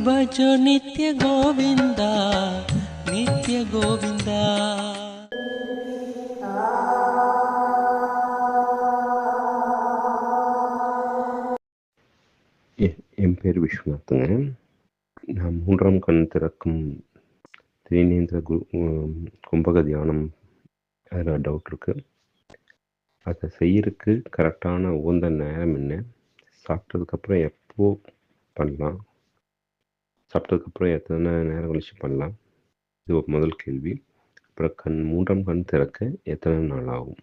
भजो नित्य गोविंदा नित्य गोविंदा. என் பேர் விஸ்வநாத்துங்க. நான் 3ஆம் கண் திறக்கும் திரிநேந்திர கும்பக தியானம் அதில் டவுட் இருக்குது. அதை செய்யறதுக்கு கரெக்டான உகந்த நேரம் என்ன? சாப்பிட்டதுக்கப்புறம் எப்போ பண்ணலாம்? சாப்பிட்டதுக்கப்புறம் எத்தனை நேரம் கழிச்சு பண்ணலாம்? இது ஒரு முதல் கேள்வி. அப்புறம் 3ஆம் கண் திறக்க எத்தனை நாள் ஆகும்?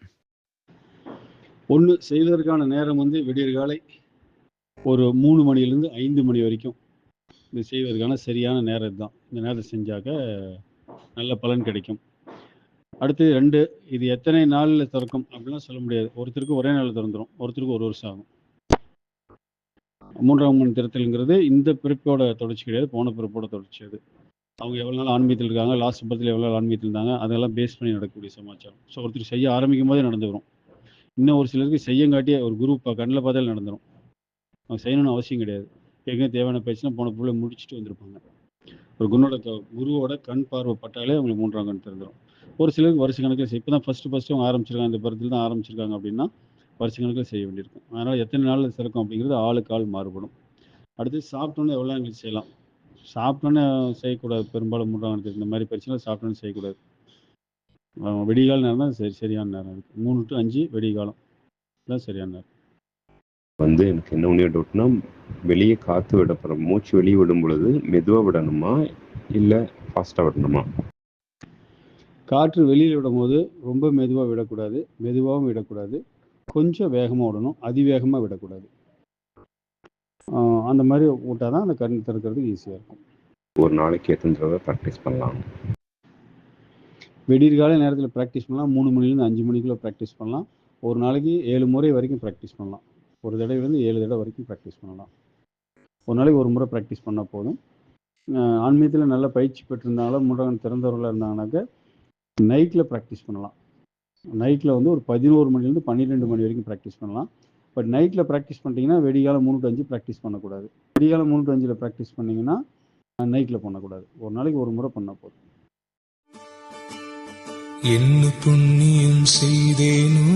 ஒன்று, செய்வதற்கான நேரம் விடியற்காலை ஒரு 3 மணிலேருந்து 5 மணி வரைக்கும் இது செய்வதற்கான சரியான நேரம் தான். இந்த நேரத்தை செஞ்சாக்க நல்ல பலன் கிடைக்கும். அடுத்து 2, இது எத்தனை நாளில் திறக்கும் அப்படிலாம் சொல்ல முடியாது. ஒருத்தருக்கு ஒரே நாளில் திறந்துடும், ஒருத்தருக்கு ஒரு வருஷம் ஆகும். 3ஆம் கண் திறத்தல்ங்கிறது இந்த பிறப்போட தொடர்ச்சி கிடையாது, போன பிறப்போட தொடர்ச்சி. அது அவங்க எவ்வளோ நாள் ஆன்மீகத்தில் இருக்காங்க, லாஸ்ட் படத்தில் எவ்வளோ நாள் ஆன்மீகத்தில் இருந்தாங்க, அதெல்லாம் பேஸ் பண்ணி நடக்கக்கூடிய சமாச்சாரம். ஸோ ஒருத்தர் செய்ய ஆரம்பிக்கும் போதே நடந்து வரும். இன்னும் ஒரு சிலருக்கு செய்யங்காட்டியே ஒரு குரு கண்ணில் பார்த்தாலே நடந்துடும். அவங்க செய்யணும்னு அவசியம் கிடையாது. எங்கே தேவையான பேச்சுனா போன பிள்ளை முடிச்சுட்டு வந்திருப்பாங்க. ஒரு குருவோட கண் பார்வை பட்டாலே அவங்களுக்கு 3ஆம் கண் திறந்துடும். ஒரு சிலருக்கு வருஷ கணக்கில் இப்போ தான் ஃபஸ்ட்டு அவங்க ஆரம்பிச்சிருக்காங்க, இந்த படத்தில் தான் ஆரம்பிச்சிருக்காங்க அப்படின்னா வருஷ கணக்கில் செய்ய வேண்டியிருக்கும். அதனால் எத்தனை நாளில் திறக்கும் அப்படிங்கிறது ஆளுக்கு ஆள் மாறுபடும். அடுத்து சாப்பிட்டோன்னே எவ்வளோ எங்களுக்கு செய்யலாம். சாப்பிட்டோன்னே செய்யக்கூடாது. பெரும்பாலும் 3ஆம் கண் இந்த மாதிரி பிரச்சனை சாப்பிட்டோன்னே செய்யக்கூடாது. வெடிகால நேரம் தான் சரியான நேரம் இருக்குது. 3 to 5 வெடிகாலம் தான் சரியான நேரம். எனக்கு என்ன ஒன்று டவுட்னா, வெளியே காற்று விடப்படுற மூச்சு வெளியே விடும் பொழுது மெதுவாக விடணுமா இல்லை ஃபாஸ்ட்டாக விடணுமா? காற்று வெளியில் விடும் போது ரொம்ப மெதுவாக விடக்கூடாது, மெதுவாகவும் விடக்கூடாது, கொஞ்சம் வேகமாக விடணும், அதிவேகமாக விடக்கூடாது. அந்த மாதிரி விட்டால் தான் அந்த கண் திறக்கிறதுக்கு ஈஸியாக இருக்கும். ஒரு நாளைக்கு எத்தனை தடவை ப்ராக்டிஸ் பண்ணலாம்? வெடிகால நேரத்தில் ப்ராக்டிஸ் பண்ணலாம். 3 மணிலேருந்து 5 மணிக்குள்ளே ப்ராக்டிஸ் பண்ணலாம். ஒரு நாளைக்கு 7 முறை வரைக்கும் ப்ராக்டிஸ் பண்ணலாம். ஒரு தடவைலேருந்து 7 தடவை வரைக்கும் ப்ராக்டிஸ் பண்ணலாம். ஒரு நாளைக்கு ஒரு முறை ப்ராக்டிஸ் பண்ணால் போதும். ஆன்மீகத்தில் நல்ல பயிற்சி பெற்றிருந்தாலும் 3ஆம் கண் திறந்தவர்களாக இருந்தாங்கனாக்க நைட்டில் ப்ராக்டிஸ் பண்ணலாம். நைட்டில் ஒரு 11 மணிலேருந்து 12 மணி வரைக்கும் ப்ராக்டிஸ் பண்ணலாம். பட் நைட்டில் ப்ராக்டிஸ் பண்ணிட்டீங்கன்னா வெடிகாலம் 3 to 5 ப்ராக்டிஸ் பண்ணக்கூடாது. வெடிகாலம் 3 to 5 ப்ராக்டிஸ் பண்ணிங்கன்னா நைட்டில் பண்ணக்கூடாது. ஒரு நாளைக்கு ஒரு முறை பண்ணால் போதும். என்ன புண்ணியம் செய்தேனோ